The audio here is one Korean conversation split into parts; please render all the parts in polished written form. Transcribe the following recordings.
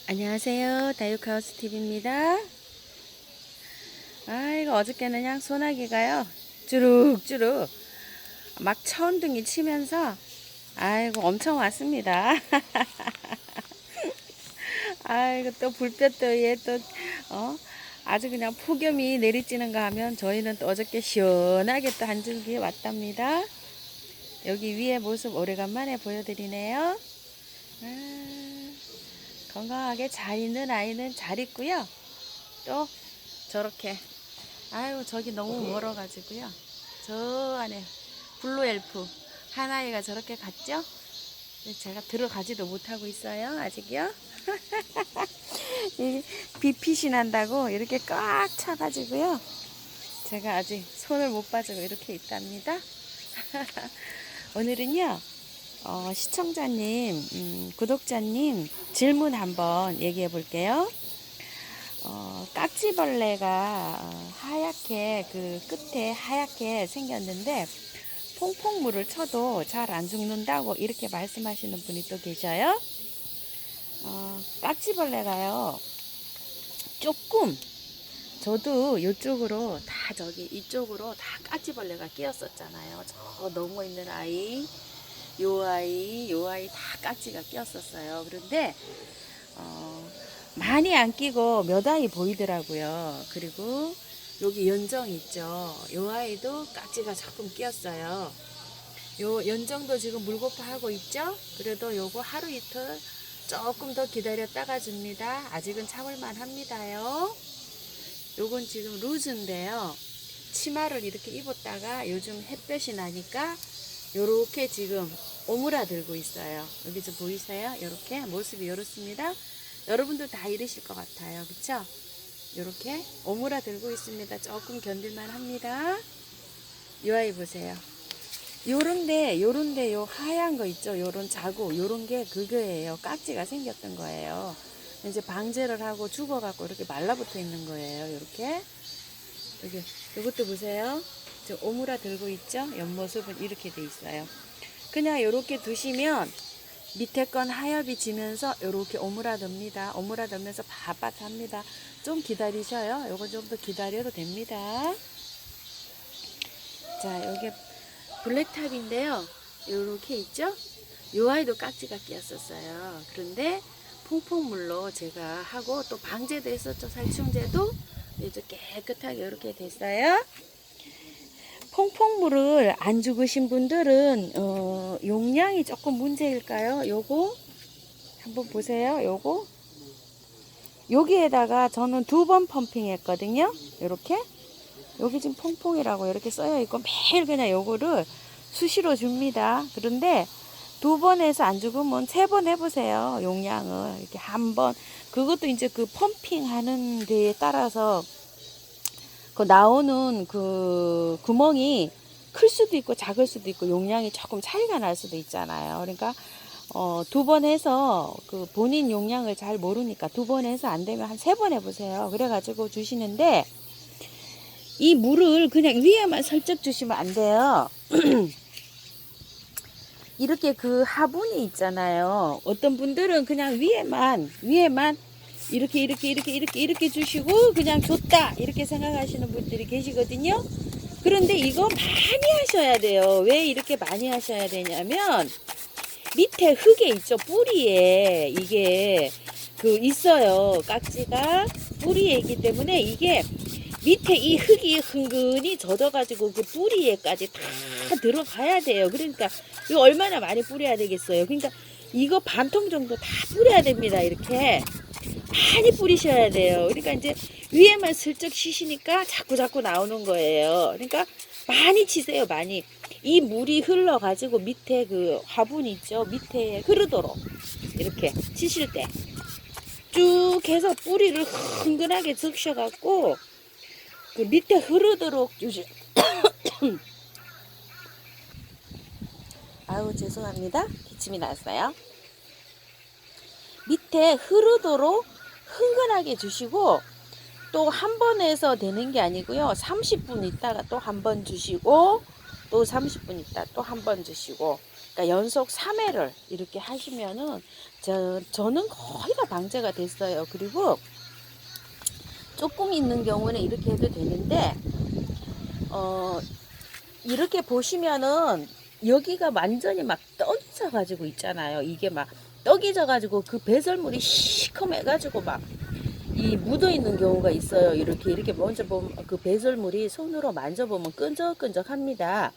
안녕하세요. 다육하우스 TV입니다. 아이고, 어저께는 그냥 소나기가요. 주룩주룩 막 천둥이 치면서 아이고 엄청 왔습니다. 아이고 또 불볕더위에 또 아주 그냥 폭염이 내리쬐는가 하면 저희는 또 어저께 시원하게 또 한 줄기에 왔답니다. 여기 위에 모습 오래간만에 보여드리네요. 건강하게 잘 있는 아이는 잘 있고요. 또 저렇게 아유 저기 너무 멀어가지고요. 저 안에 블루 엘프 하나이가 저렇게 갔죠? 제가 들어가지도 못하고 있어요. 아직요. 비핏이 난다고 이렇게 꽉 차가지고요. 제가 아직 손을 못 빠지고 이렇게 있답니다. 오늘은요. 시청자님, 구독자님 질문 한번 얘기해 볼게요. 깍지벌레가 하얗게 그 끝에 하얗게 생겼는데 퐁퐁물을 쳐도 잘 안 죽는다고 이렇게 말씀하시는 분이 또 계셔요. 깍지벌레가요 조금 저도 이쪽으로 다 저기 이쪽으로 다 깍지벌레가 끼었었잖아요. 저 넘어 있는 아이 요 아이 다 깍지가 끼었었어요. 그런데 많이 안 끼고 몇 아이 보이더라고요. 그리고 여기 연정 있죠. 요 아이도 깍지가 조금 끼었어요. 요 연정도 지금 물고파 하고 있죠. 그래도 요거 하루 이틀 조금 더 기다렸다가 줍니다. 아직은 참을만 합니다요. 요건 지금 루즈인데요. 치마를 이렇게 입었다가 요즘 햇볕이 나니까 요렇게 지금 오므라들고 있어요. 여기 좀 보이세요? 요렇게 모습이 요렇습니다. 여러분들 다 이러실 것 같아요. 그쵸? 요렇게 오므라들고 있습니다. 조금 견딜만 합니다. 요 아이 보세요. 요런데 요 하얀 거 있죠? 요런 자국 요런 게 그거예요. 깍지가 생겼던 거예요. 이제 방제를 하고 죽어갖고 이렇게 말라붙어 있는 거예요. 요렇게 여기 요것도 보세요. 저 오므라들고 있죠? 옆모습은 이렇게 돼 있어요. 그냥 요렇게 두시면 밑에 건 하엽이 지면서 요렇게 오므라듭니다. 오므라들면서 바깥합니다. 좀 기다리셔요. 요거 좀 더 기다려도 됩니다. 자, 여기 블랙탑인데요. 요렇게 있죠? 요 아이도 깍지가 끼었었어요. 그런데 퐁퐁물로 제가 하고 또 방제도 했었죠. 살충제도 이제 깨끗하게 이렇게 됐어요. 퐁퐁물을 안 죽으신 분들은 용량이 조금 문제일까요? 요거 한번 보세요. 요거 여기에다가 저는 2번 펌핑 했거든요. 요렇게 여기 지금 퐁퐁이라고 이렇게 써여 있고 매일 그냥 요거를 수시로 줍니다. 그런데 2번에서 안 죽으면 3번 해보세요. 용량을 이렇게 한번 그것도 이제 그 펌핑 하는 데에 따라서 그 나오는 그 구멍이 클 수도 있고 작을 수도 있고 용량이 조금 차이가 날 수도 있잖아요. 그러니까 2번 해서 그 본인 용량을 잘 모르니까 2번 해서 안 되면 한 3번 해보세요. 그래가지고 주시는데 이 물을 그냥 위에만 살짝 주시면 안 돼요. 이렇게 그 화분이 있잖아요. 어떤 분들은 그냥 위에만 이렇게 주시고 그냥 줬다 이렇게 생각하시는 분들이 계시거든요. 그런데 이거 많이 하셔야 돼요. 왜 이렇게 많이 하셔야 되냐면 밑에 흙에 있죠. 뿌리에 이게 그 있어요. 깍지가 뿌리에 있기 때문에 이게 밑에 이 흙이 흥근히 젖어가지고 그 뿌리에까지 다 들어가야 돼요. 그러니까 이거 얼마나 많이 뿌려야 되겠어요. 그러니까 이거 반통 정도 다 뿌려야 됩니다. 이렇게 많이 뿌리셔야 돼요. 그러니까 이제 위에만 슬쩍 치시니까 자꾸 나오는 거예요. 그러니까 많이 치세요. 많이. 이 물이 흘러가지고 밑에 그 화분 있죠. 밑에 흐르도록 이렇게 치실 때 쭉 해서 뿌리를 흥건하게 적셔갖고 그 밑에 흐르도록 주시. 아우 죄송합니다. 기침이 났어요. 밑에 흐르도록 흥건하게 주시고 또 한 번에서 되는 게 아니고요. 30분 있다가 또 한 번 주시고 또 30분 있다 또 한 번 주시고 그러니까 연속 3회를 이렇게 하시면은 저는 거의 다 방제가 됐어요. 그리고 조금 있는 경우는 이렇게 해도 되는데 이렇게 보시면은 여기가 완전히 막 떡이 져가지고 있잖아요. 이게 막 떡이 져가지고 그 배설물이 시커매가지고 막 이 묻어 있는 경우가 있어요. 이렇게 먼저 보면 그 배설물이 손으로 만져보면 끈적끈적합니다.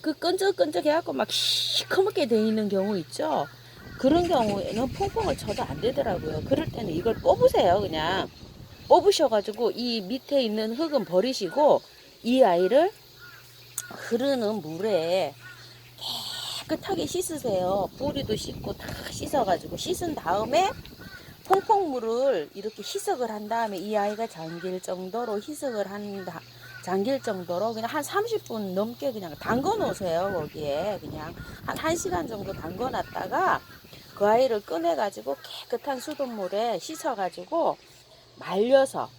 그 끈적끈적 해갖고 막 시커멓게 돼 있는 경우 있죠. 그런 경우에는 퐁퐁을 쳐도 안 되더라고요. 그럴 때는 이걸 뽑으세요. 그냥 뽑으셔가지고 이 밑에 있는 흙은 버리시고 이 아이를 흐르는 물에 깨끗하게 씻으세요. 뿌리도 씻고 다 씻어가지고 씻은 다음에 퐁퐁물을 이렇게 희석을 한 다음에 이 아이가 잠길 정도로 잠길 정도로 그냥 한 30분 넘게 그냥 담궈 놓으세요. 거기에 그냥 한 1시간 정도 담궈 놨다가 그 아이를 꺼내 가지고 깨끗한 수돗물에 씻어 가지고 말려서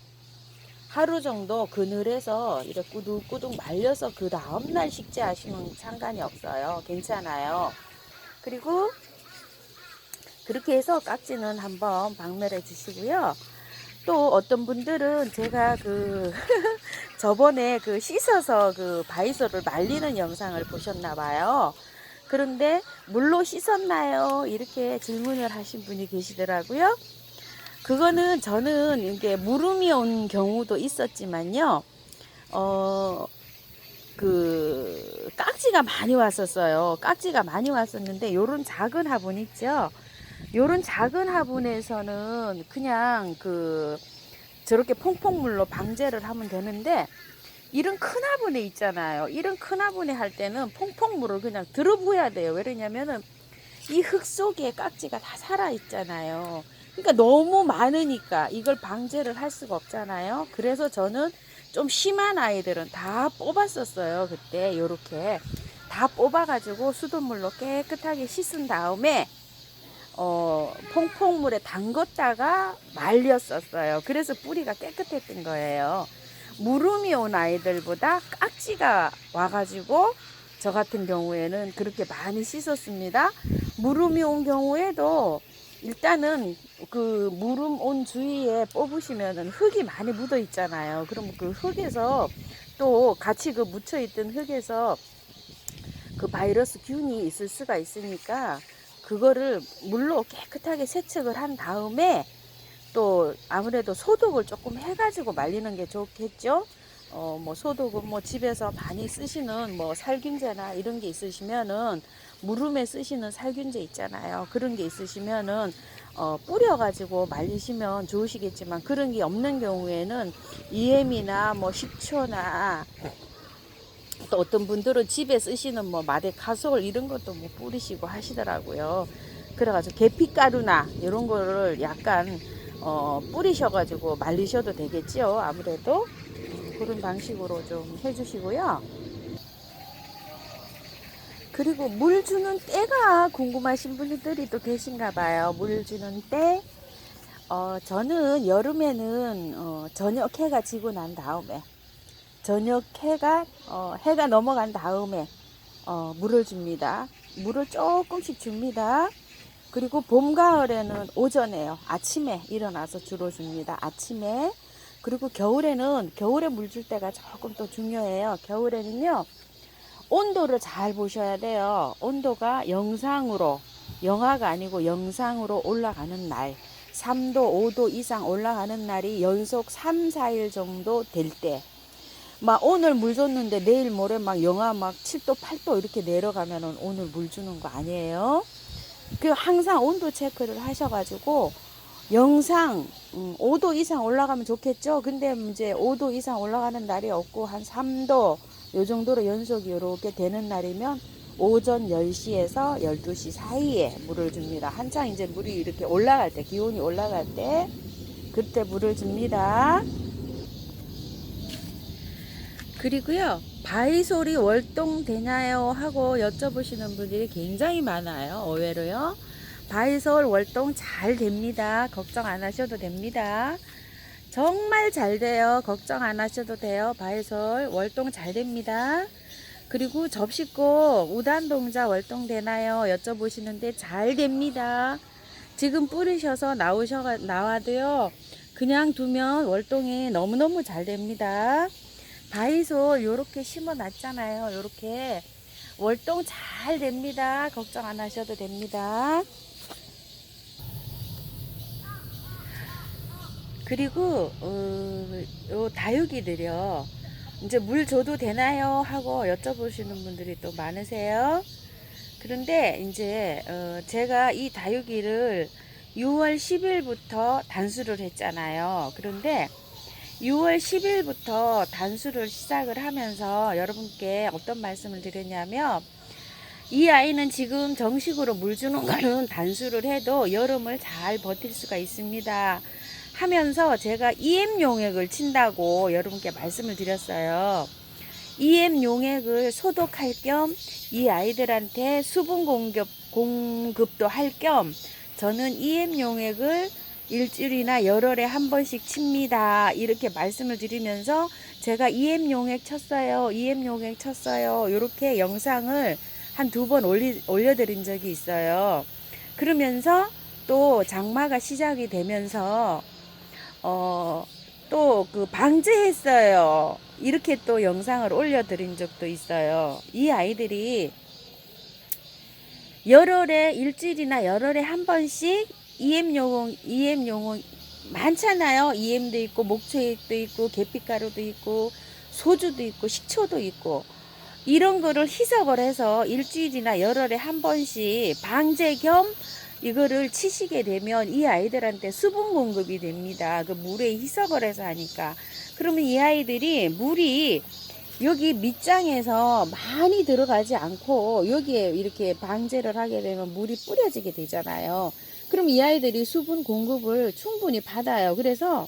하루 정도 그늘에서 이렇게 꾸둑꾸둑 말려서 그 다음날 식재하시면 상관이 없어요. 괜찮아요. 그리고 그렇게 해서 깍지는 한번 박멸해 주시고요. 또 어떤 분들은 제가 저번에 씻어서 바이솔을 말리는 영상을 보셨나 봐요. 그런데 물로 씻었나요? 이렇게 질문을 하신 분이 계시더라고요. 그거는 저는 이게 물음이 온 경우도 있었지만요. 깍지가 많이 왔었어요. 깍지가 많이 왔었는데 요런 작은 화분 있죠. 요런 작은 화분에서는 그냥 저렇게 퐁퐁물로 방제를 하면 되는데 이런 큰 화분에 있잖아요. 이런 큰 화분에 할 때는 퐁퐁물을 그냥 들어부어야 돼요. 왜냐면은 이 흙 속에 깍지가 다 살아 있잖아요. 그러니까 너무 많으니까 이걸 방제를 할 수가 없잖아요. 그래서 저는 좀 심한 아이들은 다 뽑았었어요. 그때 요렇게 다 뽑아가지고 수돗물로 깨끗하게 씻은 다음에 퐁퐁물에 담궜다가 말렸었어요. 그래서 뿌리가 깨끗했던 거예요. 물음이 온 아이들보다 깍지가 와가지고 저 같은 경우에는 그렇게 많이 씻었습니다. 물음이 온 경우에도 일단은 물음 온 주위에 뽑으시면은 흙이 많이 묻어 있잖아요. 그럼 그 흙에서 또 같이 묻혀 있던 흙에서 바이러스 균이 있을 수가 있으니까 그거를 물로 깨끗하게 세척을 한 다음에 또 아무래도 소독을 조금 해가지고 말리는 게 좋겠죠. 소독은 집에서 많이 쓰시는 살균제나 이런 게 있으시면은 물음에 쓰시는 살균제 있잖아요. 그런 게 있으시면은 뿌려가지고 말리시면 좋으시겠지만 그런 게 없는 경우에는 EM이나 식초나 또 어떤 분들은 집에 쓰시는 마데카솔 이런 것도 뿌리시고 하시더라고요. 그래가지고 계피가루나 이런 거를 약간 뿌리셔가지고 말리셔도 되겠죠. 아무래도 그런 방식으로 좀 해주시고요. 그리고 물 주는 때가 궁금하신 분들이 또 계신가 봐요. 물 주는 때 저는 여름에는 저녁 해가 지고 난 다음에 저녁 해가 넘어간 다음에 물을 줍니다. 물을 조금씩 줍니다. 그리고 봄, 가을에는 오전에요. 아침에 일어나서 주로 줍니다. 아침에. 그리고 겨울에 물 줄 때가 조금 또 중요해요. 겨울에는요, 온도를 잘 보셔야 돼요. 온도가 영하가 아니고 영상으로 올라가는 날, 3도, 5도 이상 올라가는 날이 연속 3, 4일 정도 될 때, 오늘 물 줬는데 내일 모레 영하 7도, 8도 이렇게 내려가면은 오늘 물 주는 거 아니에요. 항상 온도 체크를 하셔가지고 영상 5도 이상 올라가면 좋겠죠. 근데 이제 5도 이상 올라가는 날이 없고 한 3도 요 정도로 연속이 이렇게 되는 날이면 오전 10시에서 12시 사이에 물을 줍니다. 한창 이제 물이 이렇게 올라갈 때, 기온이 올라갈 때 그때 물을 줍니다. 그리고요, 바이솔이 월동되나요? 하고 여쭤보시는 분들이 굉장히 많아요. 의외로요. 바이솔 월동 잘 됩니다. 걱정 안 하셔도 됩니다. 정말 잘 돼요. 걱정 안 하셔도 돼요. 바이솔 월동 잘 됩니다. 그리고 접시꽃 우단동자 월동되나요? 여쭤보시는데 잘 됩니다. 지금 뿌리셔서 나와도요. 그냥 두면 월동이 너무너무 잘 됩니다. 바이솔 요렇게 심어 놨잖아요. 요렇게 월동 잘 됩니다. 걱정 안 하셔도 됩니다. 그리고 요 다육이들이요. 이제 물 줘도 되나요? 하고 여쭤보시는 분들이 또 많으세요. 그런데 이제 제가 이 다육이를 6월 10일부터 단수를 했잖아요. 그런데 6월 10일부터 단수를 시작을 하면서 여러분께 어떤 말씀을 드렸냐면, 이 아이는 지금 정식으로 물 주는 거는 단수를 해도 여름을 잘 버틸 수가 있습니다 하면서 제가 EM 용액을 친다고 여러분께 말씀을 드렸어요. EM 용액을 소독할 겸 이 아이들한테 수분 공급도 할 겸 저는 EM 용액을 일주일이나 열흘에 한 번씩 칩니다. 이렇게 말씀을 드리면서 제가 EM 용액 쳤어요. EM 용액 쳤어요. 이렇게 영상을 한 2번 올려드린 적이 있어요. 그러면서 또 장마가 시작이 되면서 또 그 방제했어요. 이렇게 또 영상을 올려드린 적도 있어요. 이 아이들이 열흘에 일주일이나 열흘에 한 번씩 EM 용액 많잖아요. EM도 있고 목초액도 있고 계피가루도 있고 소주도 있고 식초도 있고 이런 거를 희석을 해서 일주일이나 열흘에 한 번씩 방제 겸 이거를 치시게 되면 이 아이들한테 수분 공급이 됩니다. 그 물에 희석을 해서 하니까. 그러면 이 아이들이 물이 여기 밑장에서 많이 들어가지 않고 여기에 이렇게 방제를 하게 되면 물이 뿌려지게 되잖아요. 그럼 이 아이들이 수분 공급을 충분히 받아요. 그래서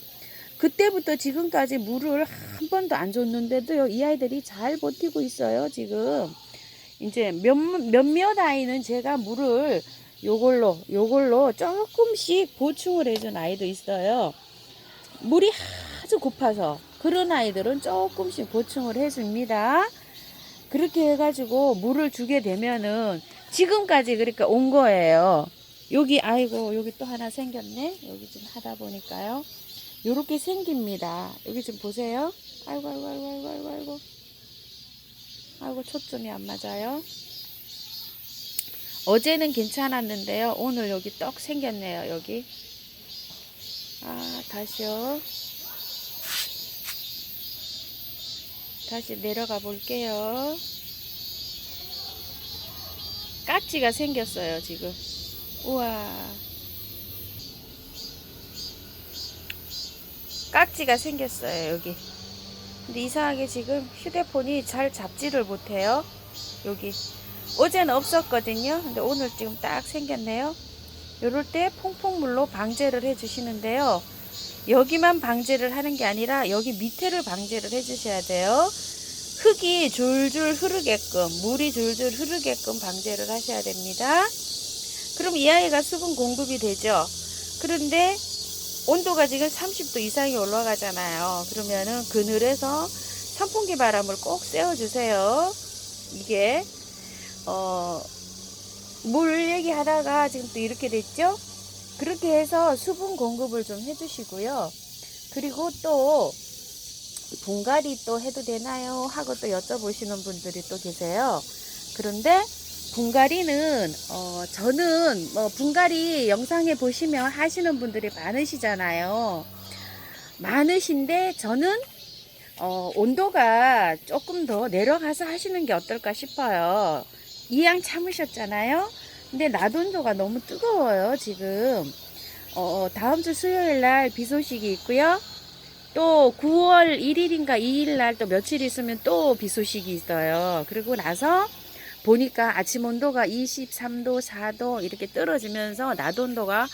그때부터 지금까지 물을 한 번도 안 줬는데도요, 이 아이들이 잘 버티고 있어요. 지금 이제 몇몇 아이는 제가 물을 요걸로 조금씩 보충을 해준 아이도 있어요. 물이 아주 고파서 그런 아이들은 조금씩 보충을 해줍니다. 그렇게 해가지고 물을 주게 되면은 지금까지 그러니까 온 거예요. 여기 아이고 여기 또 하나 생겼네. 여기 좀 하다 보니까요. 요렇게 생깁니다. 여기 좀 보세요. 아이고 초점이 안 맞아요. 어제는 괜찮았는데요. 오늘 여기 떡 생겼네요. 여기. 다시요. 다시 내려가 볼게요. 깍지가 생겼어요. 지금. 우와. 깍지가 생겼어요. 여기. 근데 이상하게 지금 휴대폰이 잘 잡지를 못해요. 여기. 어제는 없었거든요. 근데 오늘 지금 딱 생겼네요. 요럴 때 퐁퐁물로 방제를 해 주시는데요. 여기만 방제를 하는 게 아니라 여기 밑에를 방제를 해 주셔야 돼요. 흙이 줄줄 흐르게끔, 물이 줄줄 흐르게끔 방제를 하셔야 됩니다. 그럼 이 아이가 수분 공급이 되죠. 그런데 온도가 지금 30도 이상이 올라가잖아요. 그러면은 그늘에서 선풍기 바람을 꼭 쐬어 주세요. 이게 물 얘기하다가 지금 또 이렇게 됐죠. 그렇게 해서 수분 공급을 좀 해주시고요. 그리고 또 분갈이 또 해도 되나요? 하고 또 여쭤보시는 분들이 또 계세요. 그런데 분갈이는 저는 분갈이 영상에 보시면 하시는 분들이 많으시잖아요. 많으신데 저는 온도가 조금 더 내려가서 하시는 게 어떨까 싶어요. 이왕 참으셨잖아요. 근데 낮 온도가 너무 뜨거워요. 지금 다음 주 수요일 날 비 소식이 있고요. 또 9월 1일인가 2일 날 또 며칠 있으면 또 비 소식이 있어요. 그리고 나서 보니까 아침 온도가 23도, 4도 이렇게 떨어지면서 낮 온도가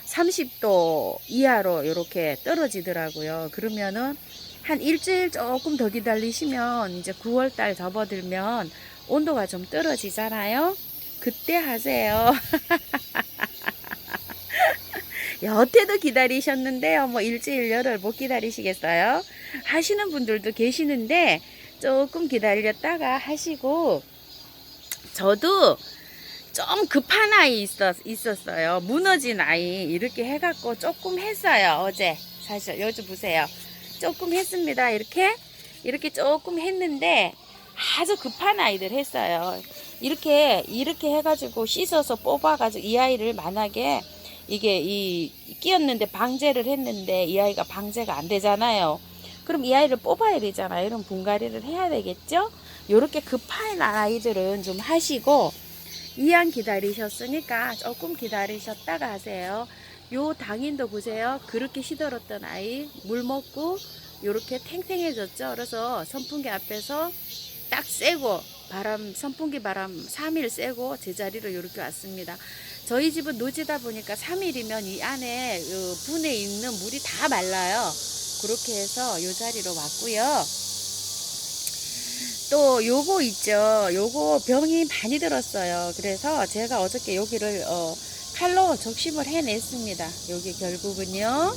30도 이하로 이렇게 떨어지더라고요. 그러면은 한 일주일 조금 더 기다리시면 이제 9월달 접어들면 온도가 좀 떨어지잖아요. 그때 하세요. 여태도 기다리셨는데요. 뭐 일주일 열흘 못 기다리시겠어요? 하시는 분들도 계시는데 조금 기다렸다가 하시고, 저도 좀 급한 아이 있었어요. 무너진 아이 이렇게 해갖고 조금 했어요. 어제 사실 요즘 보세요. 조금 했습니다. 이렇게 조금 했는데 아주 급한 아이들 했어요. 이렇게 해가지고 씻어서 뽑아가지고 이 아이를 만약에 이게 끼었는데 방제를 했는데 이 아이가 방제가 안 되잖아요. 그럼 이 아이를 뽑아야 되잖아요. 이런 분갈이를 해야 되겠죠? 요렇게 급한 아이들은 좀 하시고, 이왕 기다리셨으니까 조금 기다리셨다가 하세요. 요 당인도 보세요. 그렇게 시들었던 아이 물 먹고 요렇게 탱탱해졌죠. 그래서 선풍기 앞에서 딱 쐬고 선풍기 바람 3일 쐬고 제자리로 이렇게 왔습니다. 저희 집은 노지다 보니까 3일이면 이 안에 분에 있는 물이 다 말라요. 그렇게 해서 요 자리로 왔고요. 또 요거 있죠. 요거 병이 많이 들었어요. 그래서 제가 어저께 여기를 칼로 적심을 해냈습니다. 여기 결국은요.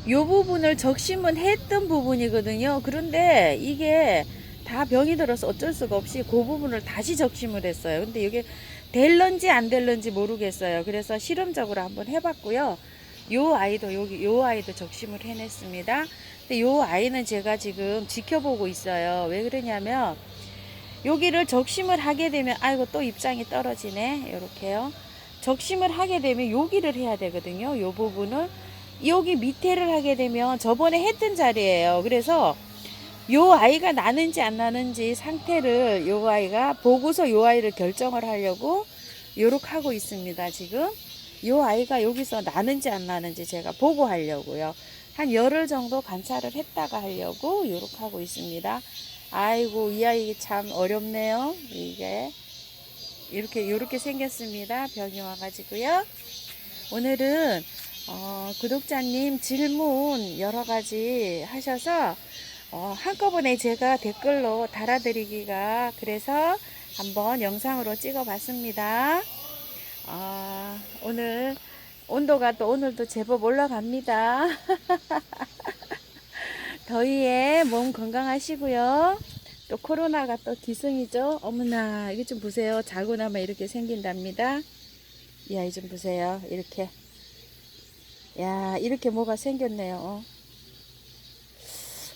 요 부분을 적심은 했던 부분이거든요. 그런데 이게 다 병이 들어서 어쩔 수가 없이 그 부분을 다시 적심을 했어요. 근데 이게 될런지 안 될런지 모르겠어요. 그래서 실험적으로 한번 해봤고요. 요 아이도 적심을 해냈습니다. 근데 요 아이는 제가 지금 지켜보고 있어요. 왜 그러냐면 여기를 적심을 하게 되면, 아이고 또 입장이 떨어지네. 요렇게요. 적심을 하게 되면 여기를 해야 되거든요. 요 부분을 여기 밑에를 하게 되면 저번에 했던 자리예요. 그래서 요 아이가 나는지 안 나는지 상태를 요 아이가 보고서 요 아이를 결정을 하려고 요렇게 하고 있습니다. 지금 요 아이가 여기서 나는지 안 나는지 제가 보고 하려고요. 한 열흘 정도 관찰을 했다가 하려고 요렇게 하고 있습니다. 아이고 이 아이 참 어렵네요. 이게 요렇게 생겼습니다. 병이 와가지고요. 오늘은 구독자님 질문 여러가지 하셔서 한꺼번에 제가 댓글로 달아드리기가 그래서 한번 영상으로 찍어 봤습니다. 오늘 온도가 또 오늘도 제법 올라갑니다. 더위에 몸 건강하시고요. 또 코로나가 또 기승이죠. 어머나 이게 좀 보세요. 자고 나면 이렇게 생긴답니다. 이 아이 좀 보세요. 이렇게. 야, 이렇게 뭐가 생겼네요.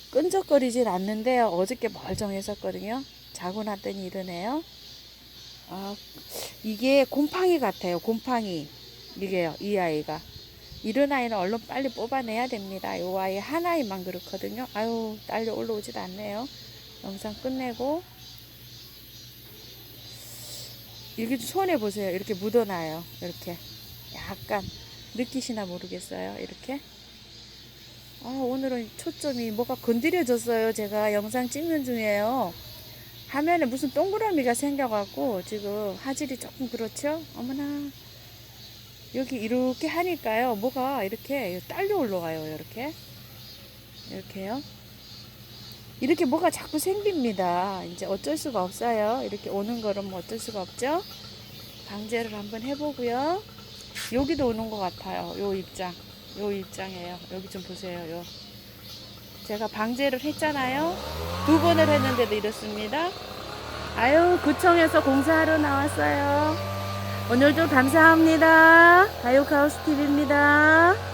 끈적거리진 않는데요. 어저께 멀쩡했었거든요. 자고 났더니 이러네요. 이게 곰팡이 같아요. 곰팡이. 이게요. 이 아이가. 이런 아이는 얼른 빨리 뽑아내야 됩니다. 이 아이 한 아이만 그렇거든요. 아유, 딸려 올라오지도 않네요. 영상 끝내고. 이렇게 손에 보세요. 이렇게 묻어놔요. 이렇게. 약간. 느끼시나 모르겠어요. 이렇게. 오늘은 초점이 뭐가 건드려졌어요. 제가 영상 찍는 중이에요. 화면에 무슨 동그라미가 생겨갖고 지금 화질이 조금 그렇죠? 어머나. 여기 이렇게 하니까요. 뭐가 이렇게 딸려 올라와요. 이렇게요. 이렇게 뭐가 자꾸 생깁니다. 이제 어쩔 수가 없어요. 이렇게 오는 거는 뭐 어쩔 수가 없죠? 방제를 한번 해보고요. 여기도 오는 것 같아요. 요 입장이에요. 여기 좀 보세요. 제가 방제를 했잖아요. 2번을 했는데도 이렇습니다. 아유, 구청에서 공사하러 나왔어요. 오늘도 감사합니다. 가요카우스TV입니다.